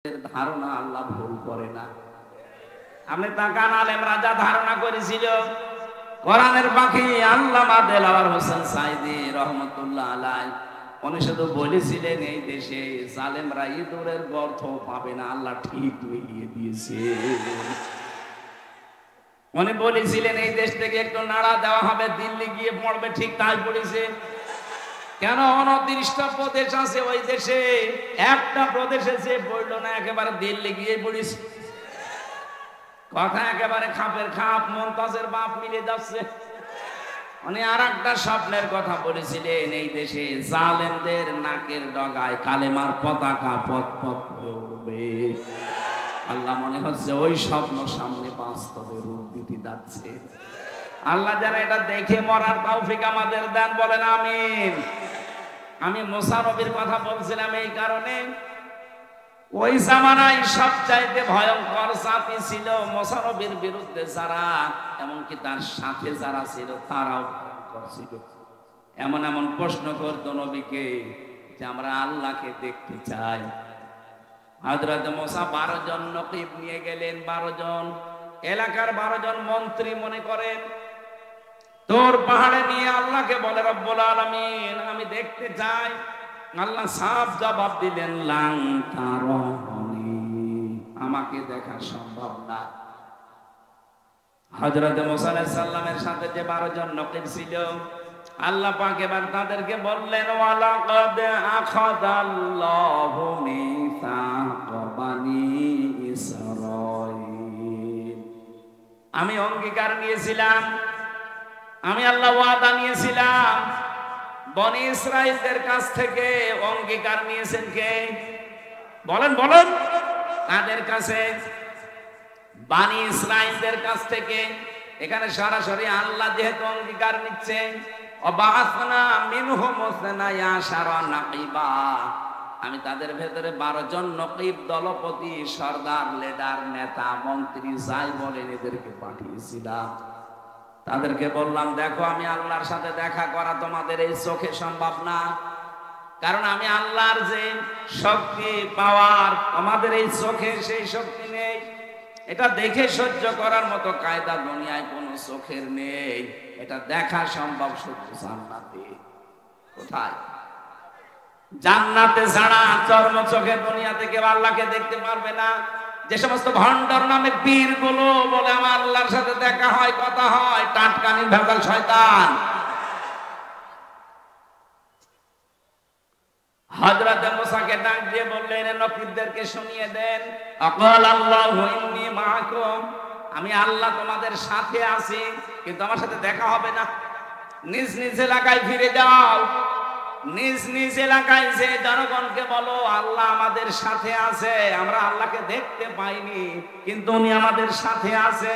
ধারণা আল্লাহ ভুল করে না। আপনি তাকান, আলেম রাজা ধারণা করেছিল কোরআনের পাখি আল্লামা দেলাওয়ার হোসেন সাইদি রহমতুল্লাহ আলাইহি উনি শুধু বলেছিলেন এই দেশে জালেমরা ইঁদুরের গর্ত পাবে না, আল্লাহ ঠিক মিলিয়ে দিয়েছে। উনি বলেছিলেন এই দেশ থেকে একটু নাড়া দেওয়া হবে, দিল্লি গিয়ে পড়বে, ঠিক তাই পড়েছে। কেন? 29টা প্রদেশ আছে ওই দেশে, একটা প্রদেশে যে পড়লো না একেবারে দিল্লি গিয়ে পড়েছে। কথা একেবারে খাপের খাপ, মমতাজের বাপ মিলে যাচ্ছে। উনি আর একটা স্বপ্নের কথা বলেছিলেন এই দেশে জালেমদের নাকের ডগায় কালেমার পতাকা পথ পথ করে উঠবে। আল্লাহ মনে হচ্ছে ওই স্বপ্ন সামনে বাস্তবে রূপ দিতে যাচ্ছে। আল্লাহ যেন এটা দেখে মরার তৌফিক আমাদের দেন, বলেন আমিন। আমি মুসা নবীর কথা বলছিলাম এই কারণে, ওই জামানায় সবচাইতে ভয়ঙ্কর জাতি ছিল মুসা নবীর বিরুদ্ধে যারা, এমনকি তার সাথে যারা ছিল তারাও ভয়ঙ্কর ছিল। এমন এমন প্রশ্ন করত নবীকে যে আমরা আল্লাহকে দেখতে চাই। হযরত মুসা 12 জন নকিব নিয়ে গেলেন, 12 জন এলাকার 12 জন মন্ত্রী মনে করেন তোর পাহাড়ে নিয়ে আল্লাহকে বলে রব্বুল আলামিন আমি দেখতে চাই। আল্লাহ সাফ জবাব দিলেন লাং তারানি, আমাকে দেখা সম্ভব না। হযরত মুসা আলাইহিস সালামের সাথে যে 12 জন নকিব ছিল আল্লাহ পাক এবার তাদেরকে বললেন ওয়ালাকাদ আখাযাল্লাহু মিসাকা বানি ইসরাঈল, আমি অঙ্গীকার নিয়েছিলাম, আমি আল্লাহ ওয়াদা নিয়েছিলাম। বনি ইসরাঈলদের কাছ থেকে অঙ্গীকার নিয়েছেন কে? বলেন বলেন, তাদের কাছে বনি ইসরাঈলদের কাছ থেকে। এখানে সরাসরি আল্লাহ যেহেতু অঙ্গীকার নিচ্ছেন, ওয়াবাসনা মিনহুম ইসনায়া আশারা নাকিবা, আমি তাদের ভেতরে 12 জন নকিব, দলপতি, সরদার, লিডার, নেতা, মন্ত্রী যাই বলেন এদেরকে পাঠিয়েছিলাম। তাদেরকে বললাম দেখো আমি আল্লাহর সাথে দেখা করা তোমাদের এই চোখে সম্ভব না, কারণ আমি আল্লাহর যে শক্তি পাওয়ার তোমাদের এই চোখে সেই শক্তি নেই। এটা দেখে সহ্য করার মতো কায়দা দুনিয়ায় কোনো চোখের নেই। এটা দেখা সম্ভব শুধু জান্নাতে। কোথায়? জান্নাতে ছাড়া চর্ম চোখে দুনিয়া থেকে আল্লাহকে দেখতে পারবে না। যে সমস্ত ভণ্ডর নামে পীর গুলো বলে আমার আল্লাহর সাথে দেখা হয়, কথা হয়, টাটকানি ভেজাল শয়তান। হযরত মুসাকে ডাক দিয়ে বললেন নকিবদেরকে শুনিয়ে দেন, আকাল আল্লাহু ইন্নী মাআকুম, আমি আল্লাহ তোমাদের সাথে আছি, কিন্তু আমার সাথে দেখা হবে না। নিজ নিজ এলাকায় ফিরে যাও, নিজ নিজ এলাকায় যে জনগণকে বলো আল্লাহ আমাদের সাথে আছে, আমরা আল্লাহকে দেখতে পাইনি কিন্তু উনি আমাদের সাথে আছে।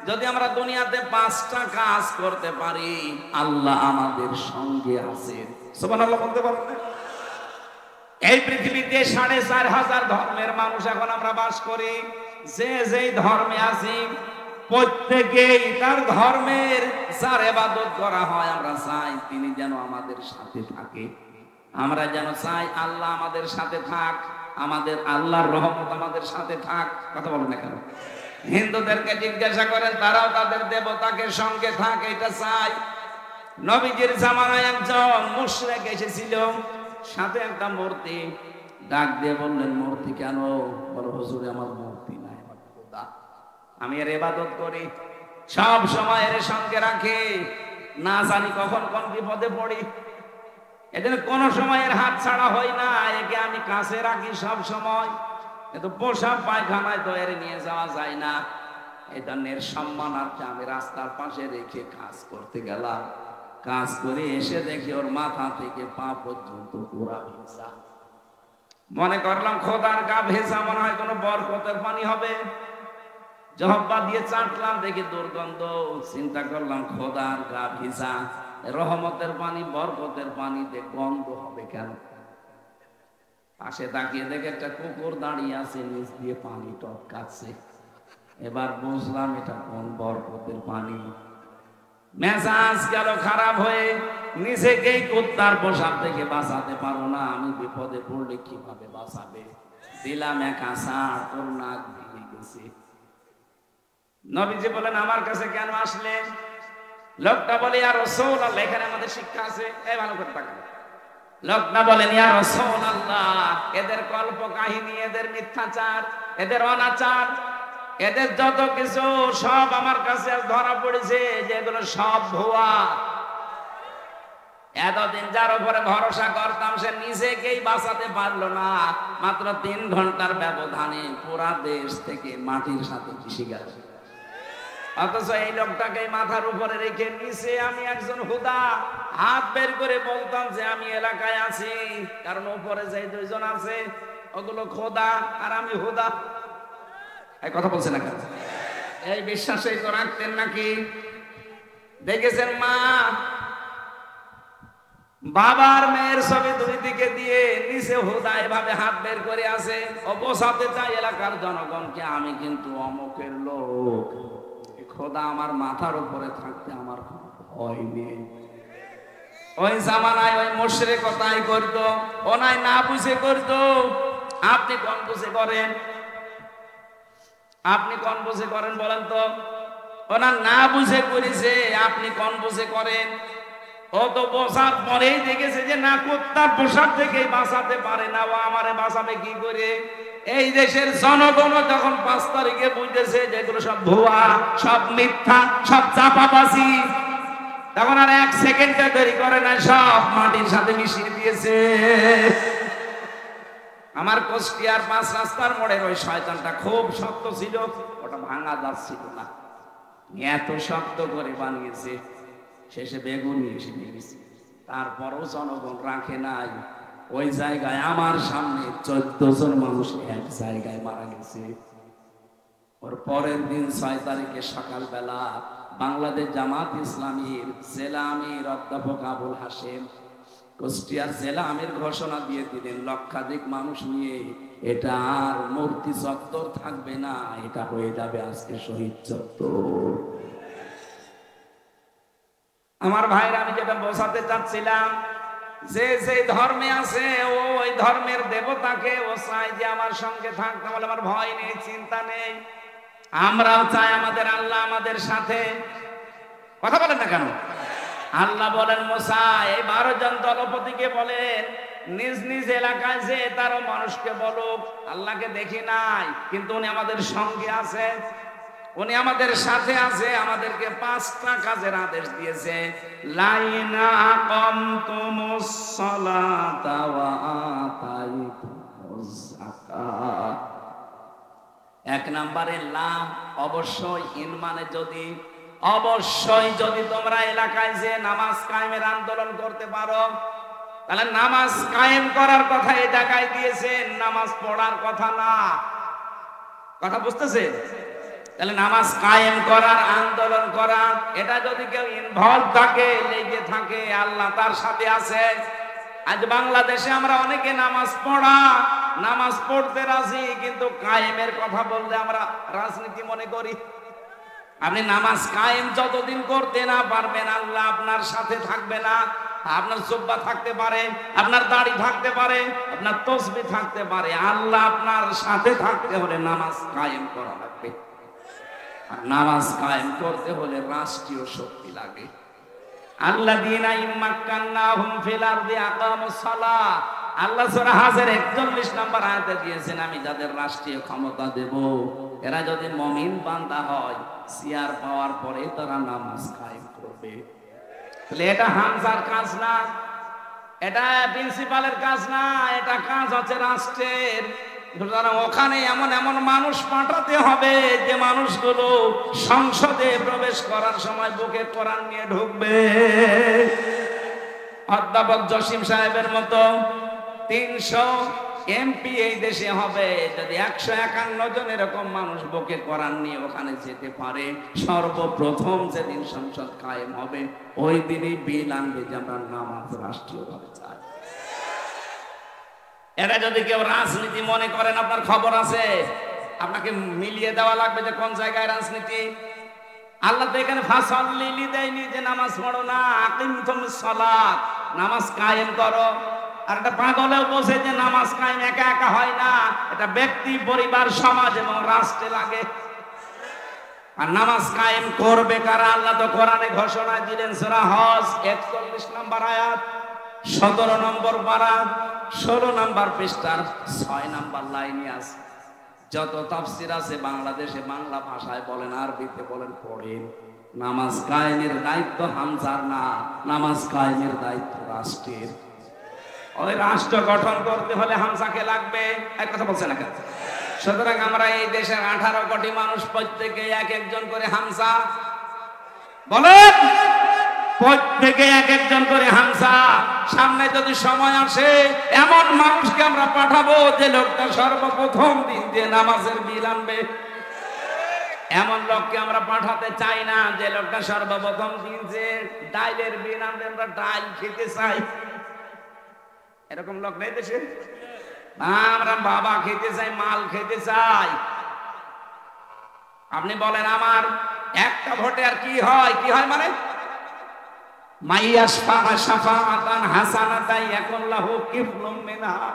যদি আমরা দুনিয়াতে 5টা কাজ করতে পারি আল্লাহ আমাদের সঙ্গে আছে। সুবহানাল্লাহ বলতে পারবেন না? এই পৃথিবীতে 4,500 ধর্মের মানুষ এখন আমরা বাস করি। যে যেই ধর্মে আছি প্রত্যেকেই তার ধর্মের যার ইবাদত করা হয় আমরা চাই তিনি যেন আমাদের সাথে থাকে। আমরা যেন চাই আল্লাহ আমাদের সাথে থাক, আমাদের আল্লাহর রহমত আমাদের সাথে থাক। কথা বলেন না কেন? হিন্দুদেরকে জিজ্ঞাসা করেন, তারাও তাদের দেবতাকে সঙ্গে থাক, এটা চাই। নবীজির জামানায় একজন মুশরিক এসেছিল, সাথে একটা মূর্তি। ডাক দিয়ে বললেন মূর্তি কেন? বলো হুজুর আমার মূর্তি নাই, আমার খোদা, আমি এর ইবাদত করি, সব সময় এর সঙ্গে রাখি, না জানি কখন কোন বিপদে পড়ি, এজন্য কোন সময় এর হাত ছাড়া হয় না, একে আমি কাছে রাখি সব সময়, কিন্তু পোশাক পায়খানায় তো এর নিয়ে যাওয়া যায় না। এটা এর সম্মানার্থে আমি রাস্তার পাশে রেখে কাজ করতে গেলাম। কাজ করে এসে দেখি ওর মাথা থেকে পা পর্যন্ত পুরা ভেজা। মনে করলাম খোদার গা ভেজা, মনে হয় কোনো বরকতের পানি হবে। জহব্বা দিয়ে চাটলাম, দেখি দুর্গন্ধ। চিন্তা করলাম খোদার গা ভিজা, রহমতের পানি, বরকতের পানিতে গন্ধ হবে কেন? পাশে তাকিয়ে দেখে একটা কুকুর দাঁড়িয়ে আছে, নিচ দিয়ে পানি টপকাচ্ছে। এবার বুঝলাম এটা কোন বরকতের পানি। মেজাজ গেল খারাপ হয়ে, নিজেকেই কুত্তার পোশাক থেকে বাঁচাতে পারো না, আমি বিপদে পড়লে কিভাবে বাঁচাবে? দিলাম এক আষাঢ়, তোর নাক ভেঙে গেছে। নবীজি বলেন আমার কাছে কেন আসলে? লোকটা বলে ইয়া রাসূলুল্লাহ, এখানে আমাদের শিক্ষা আছে, এই ভালো করে তাকান। লোকটা বলেন ইয়া রাসূলুল্লাহ, এদের কল্প কাহিনী, এদের মিথ্যাচার, এদের অনাচার, এদের যত কিছু সব আমার কাছে ধরা পড়েছে, যেগুলো সব ভুয়া। এতদিন যার উপরে ভরসা করতাম সে নিজেকেই বাঁচাতে পারলো না। মাত্র 3 ঘন্টার ব্যবধানে পুরা দেশ থেকে মাটির সাথে মিশে গেল। অথচ এই লোকটাকে মাথার উপরে রেখে নিচে আমি একজন হুদা হাত বের করে বলতাম যে আমি এলাকায় আছি, কারণ উপরে যে 2 জন আছে ওগুলো খোদা আর আমি হুদা। এই কথা বলছে না কেন? এই বিশ্বাসই তো রাখতেন নাকি? দেখেছেন মা বাবার মেয়ের ছবি 2 দিকে দিয়ে নিচে হুদা এভাবে হাত বের করে আছে, ও বোঝাতে চাই এলাকার জনগণকে আমি কিন্তু অমুকের লোক। খোদা আমার মাথার উপরে থাকতে আমার ভয় নেই। ওই জামানায় ওই মুশরিকতাই করতো, ও নাই না বুঝে করতো। আপনি কোন বুঝে করেন? আপনি কোন বুঝে করেন বলেন তো? ওনা না বুঝে করেছে, আপনি কোন বুঝে করেন? ও তো বসার পরেই দেখেছে যে না কুত্তার পোশাক থেকেই বাঁচাতে পারে না, ও আমারে বাঁচাবে কি করে? এই দেশের জনগণ যখন 5 তারিখে বুঝতেছে যেগুলো সব ভুয়া, সব মিথ্যা, সব চাপাবাজি, তখন আর 1 সেকেন্ডে দেরি করে না, সব মাটির সাথে মিশিয়ে দিয়েছে। আমার কুষ্টিয়ার 5 রাস্তার মোড়ের ওই শয়তানটা খুব শক্ত ছিল, ওটা ভাঙা যাচ্ছিল না, এত শক্ত করে বানিয়েছে, শেষে বেগুনি এসে নিয়েছে। তারপরও জনগণ রাখে নাই। ওই জায়গায় আমার সামনে 14 জন মানুষ এক জায়গায় মারা গেছে। ওর পরের দিন 6 তারিখে সকালবেলা বাংলাদেশ জামাত ইসলামীর জেলা আমির অধ্যাপক আবুল হাশেম কুষ্টিয়ার জেলা আমির ঘোষণা দিয়ে দিলেন, লক্ষাধিক মানুষ নিয়ে এটা আর মূর্তি চত্বর থাকবে না, এটা হয়ে যাবে আজকে শহীদ চত্বর। আমার ভাইরা, আমি যেটা বোঝাতে চাচ্ছিলাম, যে যে ধর্মে আছে ও ওই ধর্মের দেবতাকে ও চাই যে আমার সঙ্গে থাকতে, বলে আমার ভয় নেই, চিন্তা নেই। আমরাও চাই আমাদের আল্লাহ আমাদের সাথে। কথা বলেন না কেন? আল্লাহ বলেন মুসা এই 12 জন দলপতিকে বলেন নিজ নিজ এলাকায় যে তারও মানুষকে বলো আল্লাহকে দেখি নাই, কিন্তু উনি আমাদের সঙ্গে আছে, উনি আমাদের সাথে আছে, আমাদেরকে 5টা কাজের আদেশ দিয়েছে। লাইনা আকামতুমুস সালাতা ওয়া আতাইতুমুজ যাকাত। 1 নম্বরে লা, অবশ্যই, ইন মানে যদি, অবশ্যই যদি তোমরা এলাকায় যে নামাজ কায়েমের আন্দোলন করতে পারো, তাহলে নামাজ কায়েম করার কথা এই জায়গায় দিয়েছেন, নামাজ পড়ার কথা না। কথা বুঝতেছেন? তাহলে নামাজ কায়েম করার, আন্দোলন করা, এটা যদি কেউ ইনভলভ থাকে, লেগে থাকে, আল্লাহ তার সাথে আছে। আজ বাংলাদেশে আমরা অনেকে নামাজ পড়া, নামাজ পড়তে রাজি, কিন্তু কায়েমের কথা বললে আমরা রাজনীতি মনে করি। আপনি নামাজ কায়েম যতদিন করতে না পারবেন, আল্লাহ আপনার সাথে থাকবে না। আপনার জুব্বা থাকতে পারে, আপনার দাড়ি থাকতে পারে, আপনার তসবিহ থাকতে পারে, আল্লাহ আপনার সাথে থাকতে হলে নামাজ কায়েম করা লাগবে। আর নামাজ কায়েম করতে হলে রাষ্ট্রীয় শক্তি লাগে। আল্লাযীনা ইম্মাক্কান্নাহুম ফিল আরদি আকামুস সালাহ, আল্লাহ সূরা হাজের 41 নম্বর আয়াতে দিয়েছেন, আমি যাদের রাষ্ট্রীয় ক্ষমতা দেব এরা যদি মুমিন বান্দা হয়, সিয়ার পাওয়ার পরে তারা নামাজ কায়েম করবে। তাহলে এটা হামজার কাজ না, এটা প্রিন্সিপালের কাজ না, এটা কাজ হচ্ছে রাষ্ট্রের। ওখানে এমন এমন মানুষ পাঠাতে হবে যে মানুষগুলো সংসদে প্রবেশ করার সময় বুকে কোরআন নিয়ে ঢুকবে। অধ্যাপক জসিম সাহেবের মতো 300 এমপি এই দেশে হবে যদি 151 জন এরকম মানুষ বুকে কোরআন নিয়ে ওখানে যেতে পারে। সর্বপ্রথম যেদিন সংসদ কায়েম হবে ওই দিনই বিল আনবে যে আমরা নামাজ রাষ্ট্রীয়ভাবে চাই। এটা যদি কেউ রাজনীতি মনে করেন, আপনার খবর আছে, আপনাকে মিলিয়ে দেওয়া লাগবে যে কোন জায়গায় রাজনীতি। আল্লাহ তো এখানে ফাসাল্লি দেয়নি যে নামাজ পড়ো না, আকিমতুস সালাত, নামাজ কায়েম করো। আর একটা পাগলেও বোঝে যে নামাজ কায়েম একা একা হয় না, এটা ব্যক্তি, পরিবার, সমাজ এবং রাষ্ট্রে লাগে। আর নামাজ কায়েম করবে কারা? আল্লাহ তো কোরআনে ঘোষণা দিলেন, সূরা হজ 41 নম্বর আয়াত, 17 নম্বর পারা, 16 নম্বর পৃষ্ঠার 6 নম্বর লাইনে আছে। যত তাফসীর আছে বাংলাদেশে, বাংলা ভাষায় বলেন, আরবিতে বলেন, পড়েন। নামাজ কায়েমের দায়িত্ব হামজার না, নামাজ কায়েমের দায়িত্ব রাষ্ট্রের। ওই রাষ্ট্র গঠন করতে হলে হামজাকে লাগবে। এক কথা বলছে না কেন? সুতরাং আমরা এই দেশের 18 কোটি মানুষ, প্রত্যেকে এক একজন করে হামজা বলেন, প্রত্যেকে এক একজন করে হামজা। সামনে যদি সময় আসে এমন মানুষকে আমরা পাঠাবো যে লোকটা সর্বপ্রথম দিন যে নামাজের বিল আনবে। এমন লোককে আমরা পাঠাতে চাই না যে লোকটা সর্বপ্রথম দিন যে ডাইলের বিল আনবে। আমরা ডাইল খেতে চাই, এরকম লোক নেই দেশে। আমরা বাবা খেতে চাই, মাল খেতে চাই। আপনি বলেন আমার একটা ভোটে আর কি হয়? কি হয় মানে মাইয়াশফা শাফাআতান হাসানাতান ইয়াকুল্লাহু কিফলুম মিনহা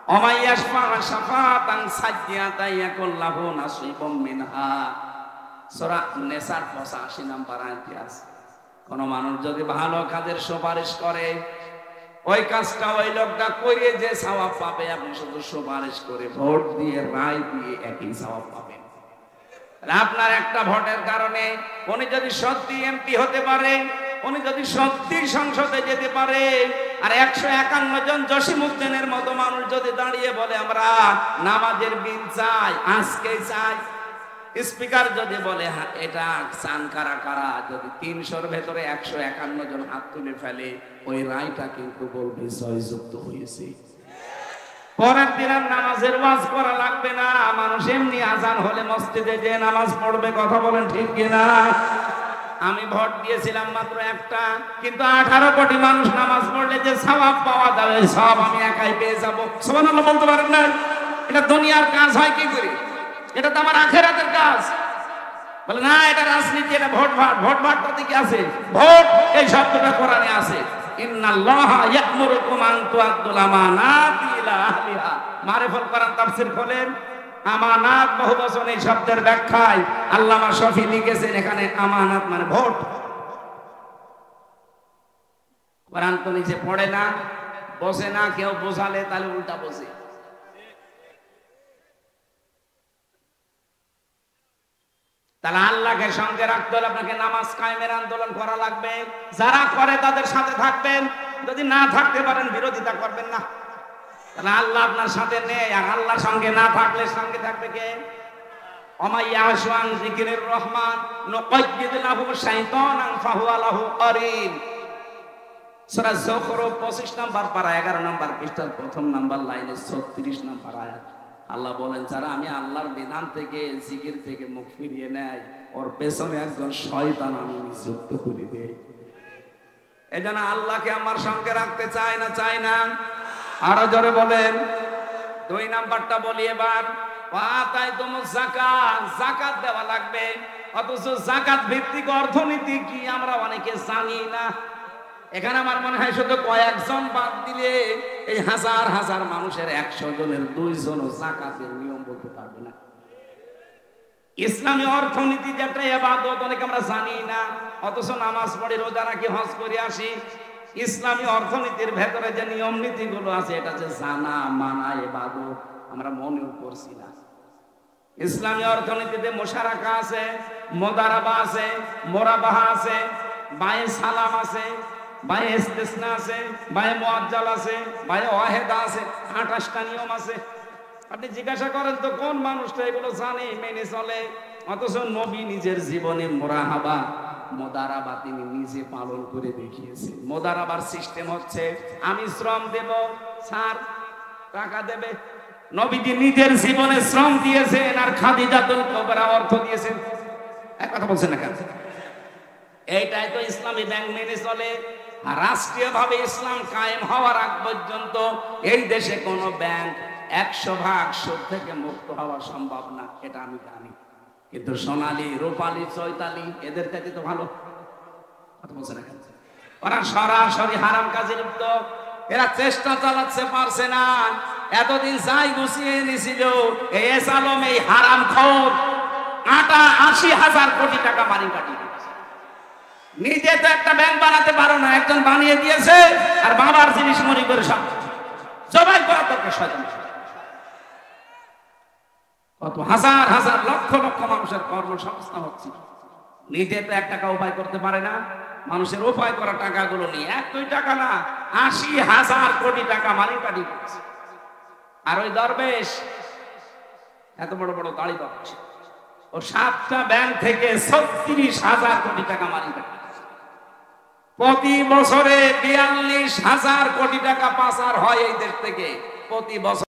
ওয়া মাইয়াশফা শাফাআতান সাইয়্যাতান ইয়াকুল্লাহু নাসিবুম মিনহা। সূরা নিসার 85 নম্বর আয়াতে আছে, কোন মানুষ যদি ভালো কাজের সুপারিশ করে, ওই কাজটা ওই লোকটা করে যে সওয়াব পাবে, আপনি শুধু সুপারিশ করে ভোট দিয়ে রায় দিয়ে একই সওয়াব পাবেন। আপনার একটা ভোটের কারণে উনি যদি সত্যি এমপি হতে পারে, উনি যদি সত্যি সংসদে যেতে পারে, আর 151 জন জসিমউদ্দিনের মতো মানুষ যদি দাঁড়িয়ে বলে আমরা নামাজের বিল চাই, আজকে চাই, স্পিকার যদি বলে হ্যাঁ এটা চান কারা কারা, যদি 300-র ভেতরে 151 জন হাত তুলে ফেলে, ওই রায়টা কিন্তু বলবে জয়যুক্ত হয়েছে। পরের দিন আর নামাজের ওয়াজ করা লাগবে না, মানুষ এমনি আজান হলে মসজিদে যে নামাজ পড়বে। কথা বলেন ঠিক কিনা? আমি ভোট দিয়েছিলাম মাত্র একটা, কিন্তু 18 কোটি মানুষ নামাজ পড়লে যে সওয়াব পাওয়া যাবে, সব আমি একাই পেয়ে যাবো। সুবহানাল্লাহ বলতে পারেন না? এটা দুনিয়ার কাজ হয় কি করে? এটা তো আমার আখিরাতের কাজ। বলে না এটা রাজনীতি, এটা ভোট ভাট। ভোট ভাট তো কি আছে? ভোট এই শব্দটা কোরআনে আছে, ইন্নাল্লাহা ইয়া'মুরুকুম আন তু'আদ্দুল আমানাতি ইলা আহলিহা। মারিফুল কোরআন তাফসীর খোলেন, আমানাত বহু বচন, এই শব্দের ব্যাখ্যায় আল্লামা শফি লিখেছেন এখানে আমানাত মানে ভোট। কোরআন তো নিচে পড়ে না, বসে না, কেউ বোঝালে তাহলে উল্টা বসে। তাহলে আল্লাহকে সঙ্গে রাখতে হলে আপনাকে নামাজ কায়েমের আন্দোলন করা লাগবে। যারা করে তাদের সাথে থাকবেন, যদি না থাকতে পারেন বিরোধিতা করবেন না। তাহলে আল্লাহ আপনার সাথে নেই, আর আল্লাহর সঙ্গে না থাকলে সঙ্গে থাকবে কে? ওমাইয়াশু আন যিকরির রহমান নুকাইয়িদ লাহু শাইতানান ফাহুয়া লাহু কারিন। সূরা যুখরুফ 25 নম্বর পারা 11 নম্বর পৃষ্ঠার প্রথম নম্বর লাইনে 36 নম্বর আয়াত। আল্লাহ বলেন যারা আমি আল্লাহর বিধান থেকে, জিকির থেকে মুখ ফিরিয়ে নেয়, ওর পেছনে একজন শয়তান আমি নিযুক্ত করে দেই। এজন্য আল্লাহকে আমার সঙ্গে রাখতে চাই না, চাই না? আরো জোরে বলেন। 2 নাম্বারটা বলি এবার, ওয়াতাইতুমুজ যাকাত, যাকাত দেওয়া লাগবে। অথচ যাকাত ভিত্তিক অর্থনীতি কি আমরা অনেকে জানি না। এখানে আমার মনে হয় শুধু কয়েকজন বাদ দিলে এই হাজার হাজার মানুষের 100 জনের 2 জনও যাকাতের নিয়ম বলতে পারবে না। ইসলামী অর্থনীতি যেটা ইবাদত, অনেকে আমরা জানি না, অথচ নামাজ পড়ি, রোজা রাখি, হজ করে আসি। ইসলামী অর্থনীতির ভেতরে যে নিয়ম নীতিগুলো আছে, এটা যে জানা মানা ইবাদত, আমরা মনেও করছি না। ইসলামী অর্থনীতিতে মুশারাকা আছে, মুদারাবা আছে, মুরাবাহা আছে, বায়ে সালাম আছে, বায়ে ইস্তিসনা আছে, বায়ে মুআজ্জাল আছে, বায়ে ওয়াহিদা আছে, 28টা নিয়ম আছে। আপনি জিজ্ঞাসা করেন তো কোন মানুষটা এগুলো জানে, মেনে চলে? অথচ নবী নিজের জীবনে মুরাহাবা, মুদারাবা তিনি নিজে পালন করে দেখিয়েছেন। মুদারাবার সিস্টেম হচ্ছে আমি শ্রম দেব, স্যার টাকা দেবে। নবীজি নিজের জীবনে শ্রম দিয়েছেন, আর খাদিজাতুল কুবরা অর্থ দিয়েছেন। এক কথা বলছেন না কেন? এইটাই তো ইসলামী ব্যাংক মেনে চলে। আর রাষ্ট্রীয়ভাবে ইসলাম কায়েম হওয়ার আগ পর্যন্ত এই দেশে কোনো ব্যাংক 100% সুদ থেকে মুক্ত হওয়া সম্ভব না, এটা আমি জানি। কিন্তু সোনালী, রূপালী, চৈতালি এদের কাছে তো ভালো কথা বলছে না কেন? ওরা সরাসরি হারাম কাজে লিপ্ত। এরা চেষ্টা চালাচ্ছে, পারছে না। এতদিন যাই গুছিয়ে নিছিল এস আলম এই হারাম খোর 80,000 কোটি টাকা মারি কাটি। নিজে তো একটা ব্যাংক বানাতে পারো না, একজন বানিয়ে দিয়েছে, আর বাবার জিনিস মরি করে সব জবাই করা দরকার। শয়তান কত হাজার হাজার লক্ষ লক্ষ মানুষের কর্মসংস্থান হচ্ছে, নিজে তো 1 টাকা উপায় করতে পারে না, মানুষের উপায় করা টাকাগুলো নিয়ে 1-2 টাকা না 80,000 কোটি টাকা মারি কাটি করছে। আর ওই দরবেশ এত বড় বড় দাড়ি পাচ্ছে, ও 7টা ব্যাংক থেকে 36,000 কোটি টাকা মারি কাটি। প্রতি বছরে 42,000 কোটি টাকা পাচার হয় এই দেশ থেকে প্রতি বছর।